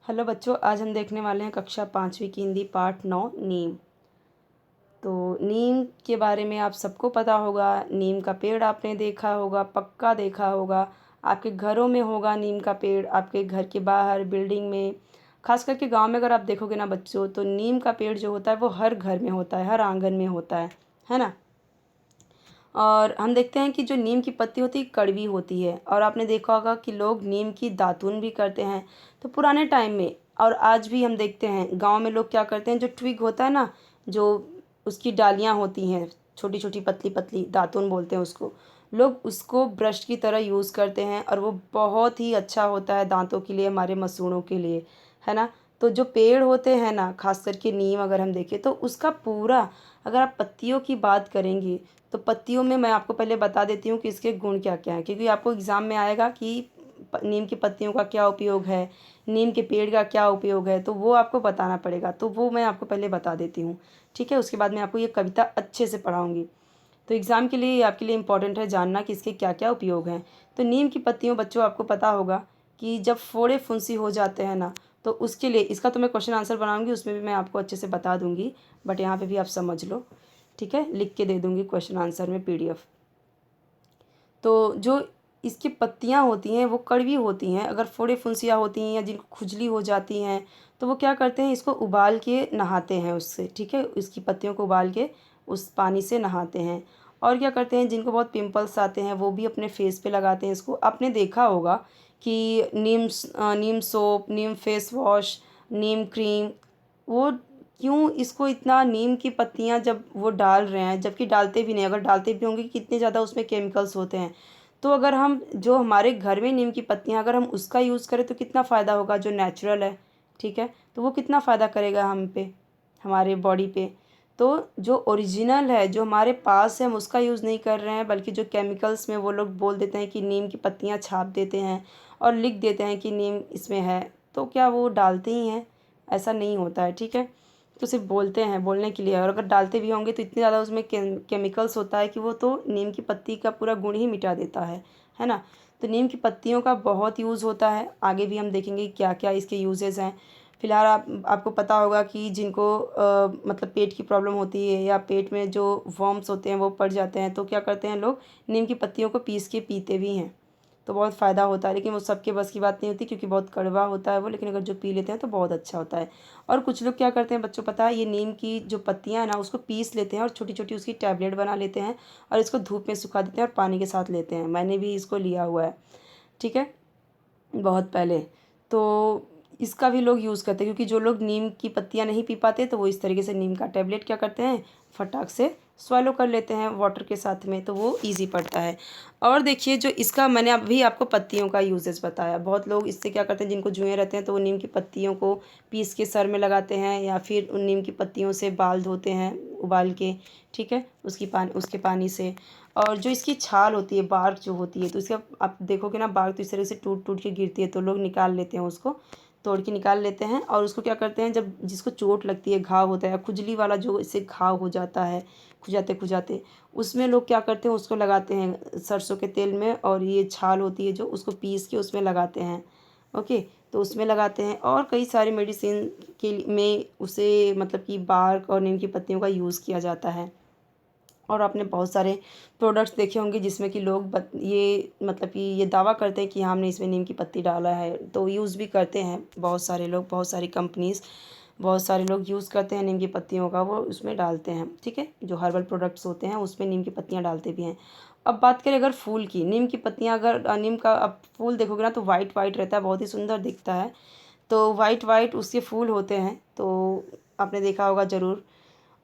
Hello बच्चों, आज हम देखने वाले हैं कक्षा 5वीं की हिंदी पाठ 9 नीम। तो नीम के बारे में आप सबको पता होगा। नीम का पेड़ आपने देखा होगा, पक्का देखा होगा। आपके घरों में होगा नीम का पेड़, आपके घर के बाहर, बिल्डिंग में। खास करके गांव में अगर आप देखोगे ना बच्चों, तो नीम का पेड़ जो होता है वो हर घर में होता है, हर आंगन में होता है ना। और हम देखते हैं कि जो नीम की पत्ती होती है कड़वी होती है, और आपने देखा होगा कि लोग नीम की दातुन भी करते हैं। तो पुराने टाइम में और आज भी हम देखते हैं गांव में लोग क्या करते हैं, जो ट्विग होता है ना, जो उसकी डालियां होती हैं, छोटी छोटी पतली पतली दातुन बोलते हैं उसको। लोग उसको ब्रश की तरह यूज़ करते हैं, और वो बहुत ही अच्छा होता है दांतों के लिए, हमारे मसूड़ों के लिए, है ना। तो जो पेड़ होते हैं ना, खास करके नीम अगर हम देखें तो उसका पूरा, अगर आप पत्तियों की बात करेंगे तो पत्तियों में मैं आपको पहले बता देती हूँ कि इसके गुण क्या क्या हैं, क्योंकि आपको एग्ज़ाम में आएगा कि नीम की पत्तियों का क्या उपयोग है, नीम के पेड़ का क्या उपयोग है, तो वो आपको बताना पड़ेगा। तो वो मैं आपको पहले बता देती हूँ, ठीक है। उसके बाद मैं आपको ये कविता अच्छे से पढ़ाऊँगी। तो एग्ज़ाम के लिए आपके लिए इम्पॉर्टेंट है जानना कि इसके क्या क्या उपयोग हैं। तो नीम की पत्तियों बच्चों, आपको पता होगा कि जब फोड़े फुंसी हो जाते हैं ना, तो उसके लिए, इसका तो मैं क्वेश्चन आंसर बनाऊंगी, उसमें भी मैं आपको अच्छे से बता दूंगी, बट यहाँ पे भी आप समझ लो, ठीक है। लिख के दे दूंगी क्वेश्चन आंसर में PDF। तो जो इसकी पत्तियाँ होती हैं वो कड़वी होती हैं। अगर फोड़े फुंसियाँ होती हैं या जिनको खुजली हो जाती हैं, तो वो क्या करते हैं, इसको उबाल के नहाते हैं उससे, ठीक है। इसकी पत्तियों को उबाल के उस पानी से नहाते हैं। और क्या करते हैं, जिनको बहुत पिंपल्स आते हैं वो भी अपने फेस पे लगाते हैं इसको। आपने देखा होगा कि नीम सोप, नीम फेस वॉश, नीम क्रीम, वो क्यों इसको इतना, नीम की पत्तियां जब वो डाल रहे हैं, जबकि डालते भी नहीं, अगर डालते भी होंगे कितने ज़्यादा उसमें केमिकल्स होते हैं। तो अगर हम, जो हमारे घर में नीम की पत्तियां, अगर हम उसका यूज़ करें तो कितना फ़ायदा होगा, जो नेचुरल है, ठीक है। तो वो कितना फ़ायदा करेगा हम पे, हमारे बॉडी पे। तो जो ओरिजिनल है, जो हमारे पास है, हम उसका यूज़ नहीं कर रहे हैं, बल्कि जो केमिकल्स में वो लोग बोल देते हैं कि नीम की पत्तियां छाप देते हैं और लिख देते हैं कि नीम इसमें है, तो क्या वो डालते ही हैं? ऐसा नहीं होता है, ठीक है। तो सिर्फ बोलते हैं बोलने के लिए, और अगर डालते भी होंगे तो इतने ज़्यादा उसमें केमिकल्स होता है कि वो तो नीम की पत्ती का पूरा गुण ही मिटा देता है ना। तो नीम की पत्तियों का बहुत यूज़ होता है, आगे भी हम देखेंगे क्या क्या इसके यूजेस हैं। फिलहाल आपको पता होगा कि जिनको मतलब पेट की प्रॉब्लम होती है, या पेट में जो वर्म्स होते हैं वो पड़ जाते हैं, तो क्या करते हैं लोग, नीम की पत्तियों को पीस के पीते भी हैं। तो बहुत फ़ायदा होता है, लेकिन वो सबके बस की बात नहीं होती, क्योंकि बहुत कड़वा होता है वो, लेकिन अगर जो पी लेते हैं तो बहुत अच्छा होता है। और कुछ लोग क्या करते हैं बच्चों, पता है, ये नीम की जो पत्तियां हैं ना, उसको पीस लेते हैं और छोटी छोटी उसकी टैबलेट बना लेते हैं, और इसको धूप में सुखा देते हैं और पानी के साथ लेते हैं। मैंने भी इसको लिया हुआ है, ठीक है, बहुत पहले। तो इसका भी लोग यूज़ करते हैं, क्योंकि जो लोग नीम की पत्तियां नहीं पी पाते, तो वो इस तरीके से नीम का टैबलेट क्या करते हैं, फटाक से swallow कर लेते हैं वाटर के साथ में, तो वो इजी पड़ता है। और देखिए, जो इसका, मैंने अभी आपको पत्तियों का यूजेस बताया, बहुत लोग इससे क्या करते हैं, जिनको जुएँ रहते हैं तो वो नीम की पत्तियों को पीस के सर में लगाते हैं, या फिर उन नीम की पत्तियों से बाल धोते हैं उबाल के, ठीक है, उसके पानी से। और जो इसकी छाल होती है, बार्क जो होती है, तो इसका आप देखोगे ना, बार्क तो इस तरह से टूट टूट के गिरती है, तो लोग निकाल लेते हैं उसको, तोड़ के निकाल लेते हैं। और उसको क्या करते हैं, जब जिसको चोट लगती है, घाव होता है, खुजली वाला जो इससे घाव हो जाता है, खुजाते खुजाते, उसमें लोग क्या करते हैं, उसको लगाते हैं सरसों के तेल में, और ये छाल होती है जो, उसको पीस के उसमें लगाते हैं, ओके। तो उसमें लगाते हैं, और कई सारी मेडिसिन में उसे, मतलब कि बार्क और नीम की पत्तियों का यूज़ किया जाता है। और आपने बहुत सारे प्रोडक्ट्स देखे होंगे जिसमें कि लोग ये, मतलब कि ये दावा करते हैं कि हाँ, हमने इसमें नीम की पत्ती डाला है, तो यूज़ भी करते हैं बहुत सारे लोग, बहुत सारी कंपनीज़, बहुत सारे लोग यूज़ करते हैं नीम की पत्तियों का, वो उसमें डालते हैं, ठीक है। जो हर्बल प्रोडक्ट्स होते हैं उसमें नीम की पत्तियाँ डालते भी हैं। अब बात करें अगर फूल की, नीम की पत्तियाँ, अगर नीम का आप फूल देखोगे ना, तो वाइट वाइट रहता है, बहुत ही सुंदर दिखता है। तो वाइट वाइट उसके फूल होते हैं, तो आपने देखा होगा ज़रूर।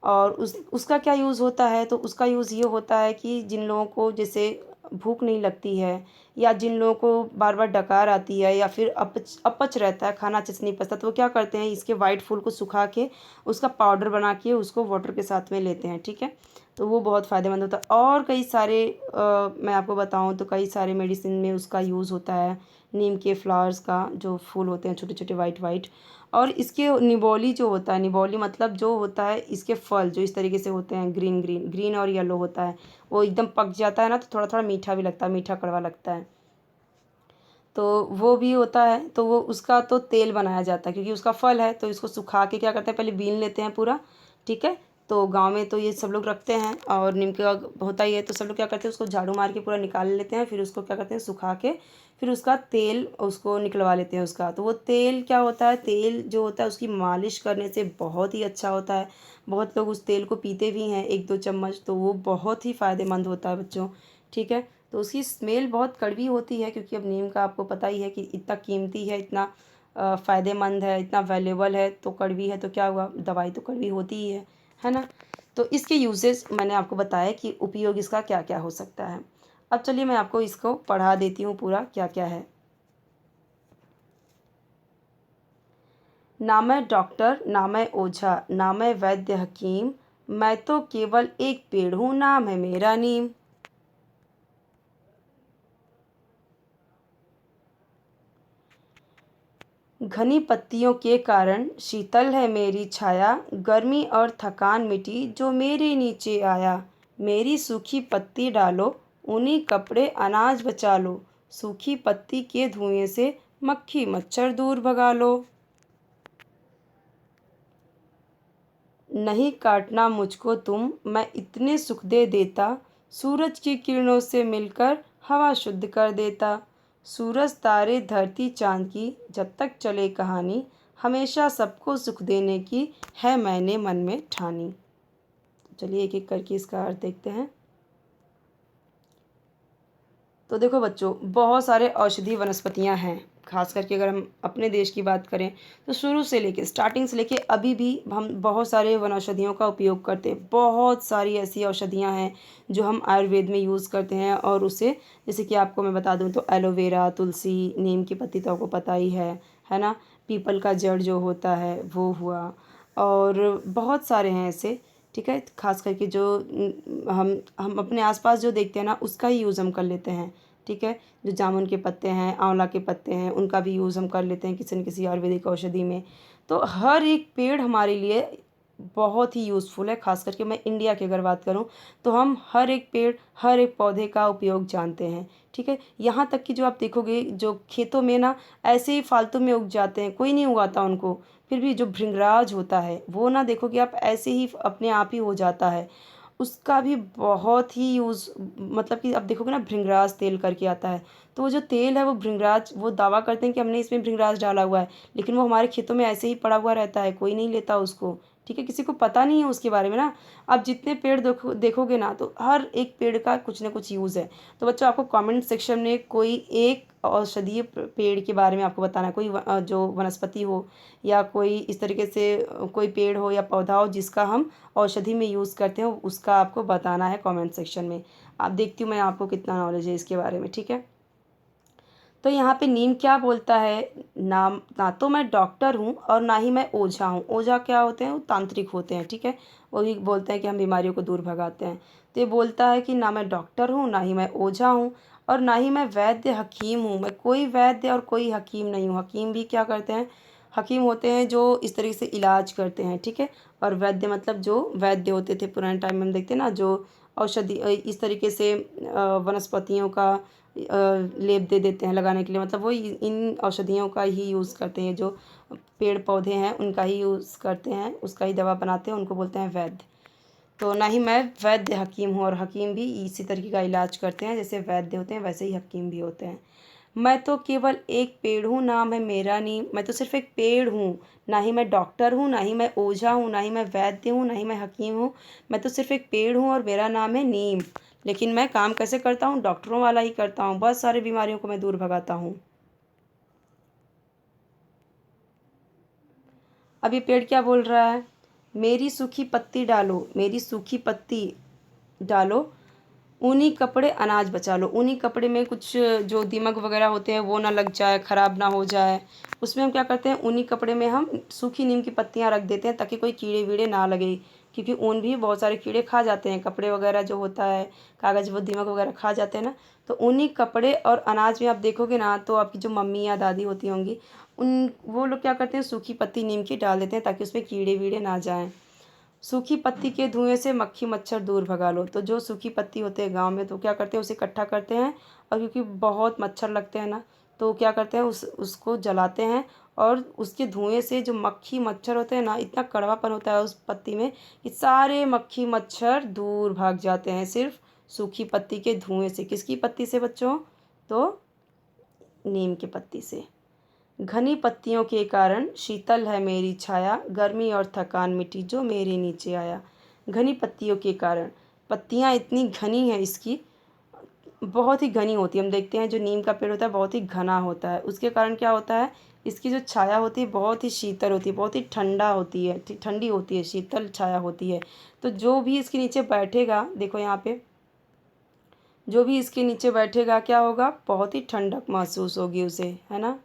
और उसका क्या यूज़ होता है, तो उसका यूज़ ये होता है कि जिन लोगों को जैसे भूख नहीं लगती है, या जिन लोगों को बार बार डकार आती है, या फिर अपच अपच रहता है, खाना अच्छे से नहीं पचता, तो वो क्या करते हैं, इसके वाइट फूल को सुखा के उसका पाउडर बना के उसको वाटर के साथ में लेते हैं, ठीक है। तो वो बहुत फ़ायदेमंद होता है। और कई सारे मैं आपको बताऊँ तो कई सारे मेडिसिन में उसका यूज़ होता है, नीम के फ्लावर्स का, जो फूल होते हैं छोटे छोटे वाइट वाइट। और इसके निबोली जो होता है, निबोली मतलब जो होता है, इसके फल जो इस तरीके से होते हैं, ग्रीन ग्रीन ग्रीन और येलो होता है, वो एकदम पक जाता है ना, तो थोड़ा थोड़ा मीठा भी लगता है, मीठा कड़वा लगता है। तो वो भी होता है, तो वो उसका तो तेल बनाया जाता है, क्योंकि उसका फल है तो इसको सुखा के क्या करते हैं, पहले बीन लेते हैं पूरा, ठीक है। तो गांव में तो ये सब लोग रखते हैं, और नीम का होता ही है, तो सब लोग क्या करते हैं, उसको झाड़ू मार के पूरा निकाल लेते हैं, फिर उसको क्या करते हैं, सुखा के फिर उसका तेल उसको निकलवा लेते हैं उसका। तो वो तेल क्या होता है, तेल जो होता है उसकी मालिश करने से बहुत ही अच्छा होता है। बहुत लोग उस तेल को पीते भी हैं 1-2 चम्मच, तो वो बहुत ही फ़ायदेमंद होता है बच्चों, ठीक है। तो उसकी स्मेल बहुत कड़वी होती है, क्योंकि अब नीम का आपको पता ही है कि इतना कीमती है, इतना फ़ायदेमंद है, इतना वैल्यूबल है, तो कड़वी है तो क्या हुआ, दवाई तो कड़वी होती ही है ना। तो इसके यूजेस मैंने आपको बताया कि उपयोग इसका क्या क्या हो सकता है। अब चलिए मैं आपको इसको पढ़ा देती हूँ पूरा क्या क्या है। ना मैं डॉक्टर, ना मैं ओझा, ना मैं वैद्य हकीम, मैं तो केवल एक पेड़ हूँ, नाम है मेरा नीम। घनी पत्तियों के कारण शीतल है मेरी छाया, गर्मी और थकान मिटी जो मेरे नीचे आया। मेरी सूखी पत्ती डालो, ऊनी कपड़े अनाज बचा लो, सूखी पत्ती के धुएं से मक्खी मच्छर दूर भगा लो। नहीं काटना मुझको तुम, मैं इतने सुख दे देता, सूरज की किरणों से मिलकर हवा शुद्ध कर देता। सूरज तारे धरती चाँद की जब तक चले कहानी, हमेशा सबको सुख देने की है मैंने मन में ठानी। चलिए एक एक करके इसका अर्थ देखते हैं। तो देखो बच्चों, बहुत सारे औषधीय वनस्पतियां हैं। खास करके अगर हम अपने देश की बात करें तो शुरू से लेके स्टार्टिंग से लेके अभी भी हम बहुत सारे वनौषधियों का उपयोग करते हैं। बहुत सारी ऐसी औषधियां हैं जो हम आयुर्वेद में यूज़ करते हैं, और उसे जैसे कि आपको मैं बता दूं तो एलोवेरा, तुलसी, नीम की पत्ती तो आपको पता ही है ना। पीपल का जड़ जो होता है वो हुआ, और बहुत सारे हैं ऐसे, ठीक है। खास करके जो हम अपने आसपास जो देखते हैं ना उसका ही यूज़ हम कर लेते हैं, ठीक है। जो जामुन के पत्ते हैं, आंवला के पत्ते हैं, उनका भी यूज़ हम कर लेते हैं किसी न किसी आयुर्वेदिक औषधि में। तो हर एक पेड़ हमारे लिए बहुत ही यूज़फुल है। खास करके मैं इंडिया की अगर बात करूं तो हम हर एक पेड़, हर एक पौधे का उपयोग जानते हैं, ठीक है। यहाँ तक कि जो आप देखोगे जो खेतों में ना ऐसे ही फालतू में उग जाते हैं, कोई नहीं उगाता उनको, फिर भी जो भृंगराज होता है वो ना देखोगे आप ऐसे ही अपने आप ही हो जाता है। उसका भी बहुत ही यूज़, मतलब कि अब देखोगे ना भृंगराज तेल करके आता है, तो वो जो तेल है वो भृंगराज, वो दावा करते हैं कि हमने इसमें भृंगराज डाला हुआ है, लेकिन वो हमारे खेतों में ऐसे ही पड़ा हुआ रहता है, कोई नहीं लेता उसको, ठीक है। किसी को पता नहीं है उसके बारे में ना। आप जितने पेड़ देखोगे ना तो हर एक पेड़ का कुछ ना कुछ यूज़ है। तो बच्चों आपको कमेंट सेक्शन में कोई एक औषधीय पेड़ के बारे में आपको बताना है, कोई जो वनस्पति हो या कोई इस तरीके से कोई पेड़ हो या पौधा हो जिसका हम औषधि में यूज़ करते हैं, उसका आपको बताना है कमेंट सेक्शन में। आप देखती हूँ मैं आपको कितना नॉलेज है इसके बारे में, ठीक है। तो यहाँ पे नीम क्या बोलता है, नाम ना तो मैं डॉक्टर हूँ और ना ही मैं ओझा हूँ। ओझा क्या होते हैं, वो तांत्रिक होते हैं, ठीक है। वो भी बोलते हैं कि हम बीमारियों को दूर भगाते हैं। तो ये बोलता है कि ना मैं डॉक्टर हूँ, ना ही मैं ओझा हूँ, और ना ही मैं वैद्य हकीम हूँ। मैं कोई वैद्य और कोई हकीम नहीं हूँ। हकीम भी क्या करते हैं, हकीम होते हैं जो इस तरीके से इलाज करते हैं, ठीक है। और वैद्य मतलब जो वैद्य होते थे पुराने टाइम में, हम देखते हैं ना जो औषधि इस तरीके से वनस्पतियों का लेप दे देते हैं लगाने के लिए, मतलब वो इन औषधियों का ही यूज़ करते हैं। जो पेड़ पौधे हैं उनका ही यूज़ करते हैं, उसका ही दवा बनाते हैं, उनको बोलते हैं वैद्य। तो ना ही मैं वैद्य हकीम हूँ, और हकीम भी इसी तरीके का इलाज करते हैं, जैसे वैद्य होते हैं वैसे ही हकीम भी होते हैं। मैं तो केवल एक पेड़ हूँ, नाम है मेरा नीम। मैं तो सिर्फ एक पेड़ हूँ, ना ही मैं डॉक्टर हूँ, ना ही मैं ओझा हूँ, ना ही मैं वैद्य हूँ, ना ही मैं हकीम हूँ। मैं तो सिर्फ एक पेड़ हूँ और मेरा नाम है नीम। लेकिन मैं काम कैसे करता हूँ, डॉक्टरों वाला ही करता हूँ। बहुत सारी बीमारियों को मैं दूर भगाता हूँ। अब ये पेड़ क्या बोल रहा है, मेरी सूखी पत्ती डालो, मेरी सूखी पत्ती डालो, ऊनी कपड़े अनाज बचा लो। ऊनी कपड़े में कुछ जो दीमक वगैरह होते हैं वो ना लग जाए, ख़राब ना हो जाए, उसमें हम क्या करते हैं, ऊनी कपड़े में हम सूखी नीम की पत्तियां रख देते हैं ताकि कोई कीड़े वीड़े ना लगे, क्योंकि ऊन भी बहुत सारे कीड़े खा जाते हैं, कपड़े वगैरह जो होता है, कागज़ वो दीमक वगैरह खा जाते हैं ना। तो ऊनी कपड़े और अनाज में आप देखोगे ना तो आपकी जो मम्मी या दादी होती होंगी, उन वो लोग क्या करते हैं, सूखी पत्ती नीम की डाल देते हैं ताकि उसमें कीड़े वीड़े ना जाएँ। सूखी पत्ती के धुएं से मक्खी मच्छर दूर भगा लो। तो जो सूखी पत्ती होते हैं गांव में तो क्या करते हैं, उसे इकट्ठा करते हैं, और क्योंकि बहुत मच्छर लगते हैं ना, तो क्या करते हैं उसको जलाते हैं और उसके धुएं से जो मक्खी मच्छर होते हैं ना, इतना कड़वापन होता है उस पत्ती में कि सारे मक्खी मच्छर दूर भाग जाते हैं सिर्फ सूखी पत्ती के धुएं से। किसकी पत्ती से बच्चों? तो नीम की पत्ती से। घनी पत्तियों के कारण शीतल है मेरी छाया, गर्मी और थकान मिटी जो मेरे नीचे आया। घनी पत्तियों के कारण, पत्तियां इतनी घनी है इसकी, बहुत ही घनी होती है। हम देखते हैं जो नीम का पेड़ होता है बहुत ही घना होता है, उसके कारण क्या होता है, इसकी जो छाया होती है बहुत ही शीतल होती है, बहुत ही ठंडा होती है, ठंडी होती है, शीतल छाया होती है। तो जो भी इसके नीचे बैठेगा, देखो यहाँ पे, जो भी इसके नीचे बैठेगा क्या होगा, बहुत ही ठंडक महसूस होगी उसे, है ना।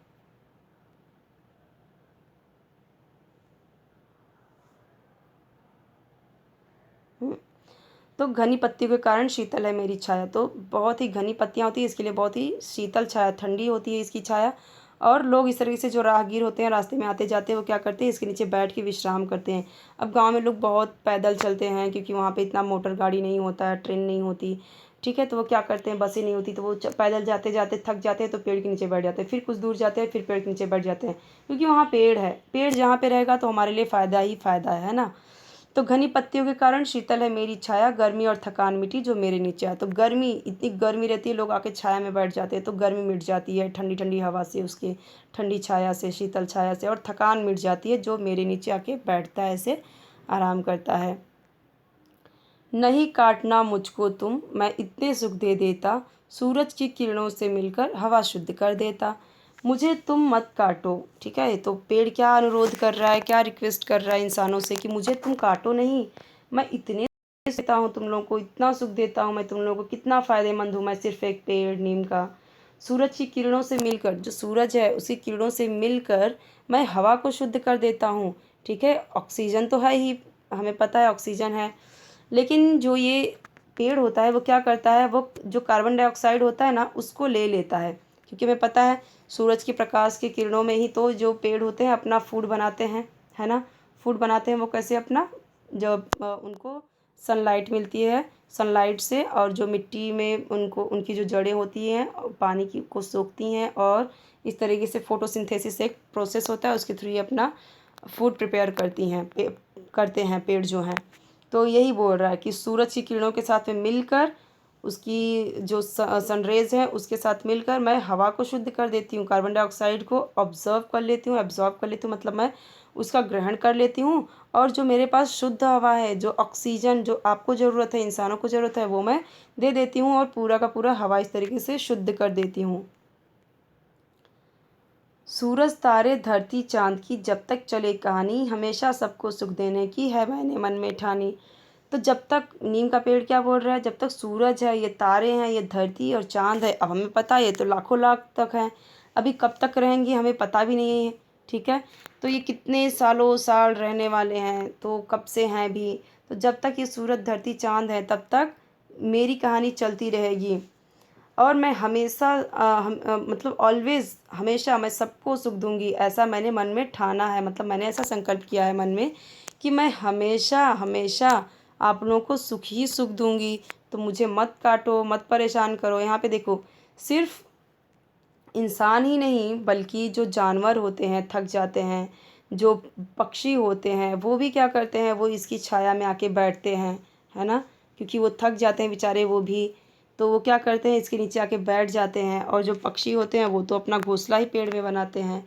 तो घनी पत्तियों के कारण शीतल है मेरी छाया, तो बहुत ही घनी पत्तियां होती है, इसके लिए बहुत ही शीतल छाया, ठंडी होती है इसकी छाया। और लोग इस तरीके से जो राहगीर होते हैं, रास्ते में आते जाते हैं, वो क्या करते हैं, इसके नीचे बैठ के विश्राम करते हैं। अब गांव में लोग बहुत पैदल चलते हैं क्योंकि वहाँ पे इतना मोटर गाड़ी नहीं होता है, ट्रेन नहीं होती, ठीक है। तो वो क्या करते हैं, बसें नहीं होती, तो वो पैदल जाते जाते थक जाते हैं तो पेड़ के नीचे बैठ जाते हैं, फिर कुछ दूर जाते हैं फिर पेड़ के नीचे बैठ जाते हैं, क्योंकि वहाँ पेड़ है। पेड़ जहाँ पे रहेगा तो हमारे लिए फ़ायदा ही फ़ायदा है ना। तो घनी पत्तियों के कारण शीतल है मेरी छाया, गर्मी और थकान मिटी जो मेरे नीचे आया। तो गर्मी, इतनी गर्मी रहती है, लोग आके छाया में बैठ जाते हैं तो गर्मी मिट जाती है ठंडी ठंडी हवा से, उसके ठंडी छाया से, शीतल छाया से, और थकान मिट जाती है जो मेरे नीचे आके बैठता है, ऐसे आराम करता है। नहीं काटना मुझको तुम, मैं इतने सुख दे देता, सूरज की किरणों से मिलकर हवा शुद्ध कर देता। मुझे तुम मत काटो, ठीक है। तो पेड़ क्या अनुरोध कर रहा है, क्या रिक्वेस्ट कर रहा है इंसानों से कि मुझे तुम काटो नहीं, मैं इतने देता हूँ तुम लोगों को, इतना सुख देता हूँ मैं तुम लोगों को, कितना फ़ायदेमंद हूँ मैं, सिर्फ एक पेड़ नीम का। सूरज की किरणों से मिलकर, जो सूरज है उसकी किरणों से मिलकर मैं हवा को शुद्ध कर देता हूँ, ठीक है। ऑक्सीजन तो है ही, हमें पता है ऑक्सीजन है, लेकिन जो ये पेड़ होता है वो क्या करता है, वो जो कार्बन डाइऑक्साइड होता है ना उसको ले लेता है, क्योंकि हमें पता है सूरज के प्रकाश की किरणों में ही तो जो पेड़ होते हैं अपना फूड बनाते हैं, है ना। फूड बनाते हैं वो कैसे, अपना जब उनको सनलाइट मिलती है, सनलाइट से, और जो मिट्टी में उनको, उनकी जो जड़ें होती हैं पानी की को सोखती हैं, और इस तरीके से फोटोसिंथेसिस एक प्रोसेस होता है, उसके थ्रू ये अपना फूड प्रिपेयर करती हैं, करते हैं पेड़ जो हैं। तो यही बोल रहा है कि सूरज की किरणों के साथ में मिलकर, उसकी जो सनरेज़ है उसके साथ मिलकर मैं हवा को शुद्ध कर देती हूँ, कार्बन डाइऑक्साइड को ऑब्जर्व कर लेती हूँ, एब्जॉर्ब कर लेती हूँ, मतलब मैं उसका ग्रहण कर लेती हूँ, और जो मेरे पास शुद्ध हवा है, जो ऑक्सीजन जो आपको ज़रूरत है, इंसानों को ज़रूरत है, वो मैं दे देती हूँ, और पूरा का पूरा हवा इस तरीके से शुद्ध कर देती हूँ। सूरज तारे धरती चांद की जब तक चले कहानी, हमेशा सबको सुख देने की है मैंने मन में ठानी। तो जब तक, नीम का पेड़ क्या बोल रहा है, जब तक सूरज है, ये तारे हैं, ये धरती और चांद है, अब हमें पता है ये तो लाखों लाख तक हैं, अभी कब तक रहेंगी हमें पता भी नहीं है, ठीक है। तो ये कितने सालों साल रहने वाले हैं, तो कब से हैं भी, तो जब तक ये सूरज धरती चांद है तब तक मेरी कहानी चलती रहेगी, और मैं हमेशा मतलब ऑलवेज़, हमेशा मैं सबको सुख दूंगी, ऐसा मैंने मन में ठाना है, मतलब मैंने ऐसा संकल्प किया है मन में कि मैं हमेशा हमेशा आप लोगों को सुख ही सुख दूंगी। तो मुझे मत काटो, मत परेशान करो। यहाँ पे देखो, सिर्फ इंसान ही नहीं बल्कि जो जानवर होते हैं थक जाते हैं, जो पक्षी होते हैं वो भी क्या करते हैं, वो इसकी छाया में आके बैठते हैं, है ना, क्योंकि वो थक जाते हैं बेचारे वो भी, तो वो क्या करते हैं, इसके नीचे आके बैठ जाते हैं। और जो पक्षी होते हैं वो तो अपना घोंसला ही पेड़ में बनाते हैं।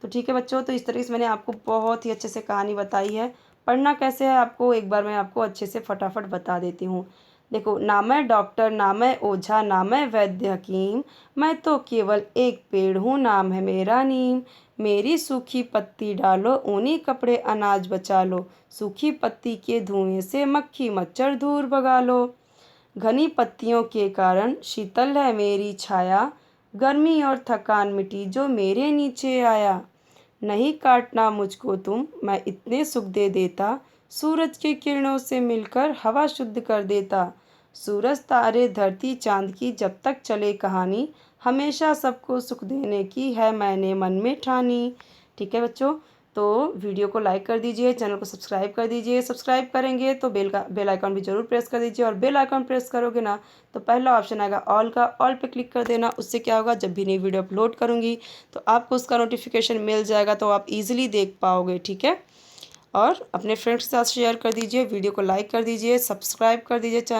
तो ठीक है बच्चों, तो इस तरीके से मैंने आपको बहुत ही अच्छे से कहानी बताई है। पढ़ना कैसे है आपको, एक बार मैं आपको अच्छे से फटाफट बता देती हूँ। देखो, ना मैं डॉक्टर, ना मैं ओझा, ना मैं वैद्य हकीम, मैं तो केवल एक पेड़ हूँ, नाम है मेरा नीम। मेरी सूखी पत्ती डालो, ऊनी कपड़े अनाज बचा लो, सूखी पत्ती के धुएं से मक्खी मच्छर दूर भगा लो। घनी पत्तियों के कारण शीतल है मेरी छाया, गर्मी और थकान मिटी जो मेरे नीचे आया। नहीं काटना मुझको तुम, मैं इतने सुख दे देता, सूरज की किरणों से मिलकर हवा शुद्ध कर देता। सूरज तारे धरती चांद की जब तक चले कहानी, हमेशा सबको सुख देने की है मैंने मन में ठानी। ठीक है बच्चों, तो वीडियो को लाइक कर दीजिए, चैनल को सब्सक्राइब कर दीजिए। सब्सक्राइब करेंगे तो बेल आइकॉन भी ज़रूर प्रेस कर दीजिए, और बेल आइकॉन प्रेस करोगे ना तो पहला ऑप्शन आएगा ऑल का, ऑल पे क्लिक कर देना। उससे क्या होगा, जब भी नई वीडियो अपलोड करूँगी तो आपको उसका नोटिफिकेशन मिल जाएगा, तो आप ईजिली देख पाओगे। ठीक है, और अपने फ्रेंड्स के साथ शेयर कर दीजिए, वीडियो को लाइक कर दीजिए, सब्सक्राइब कर दीजिए चैनल।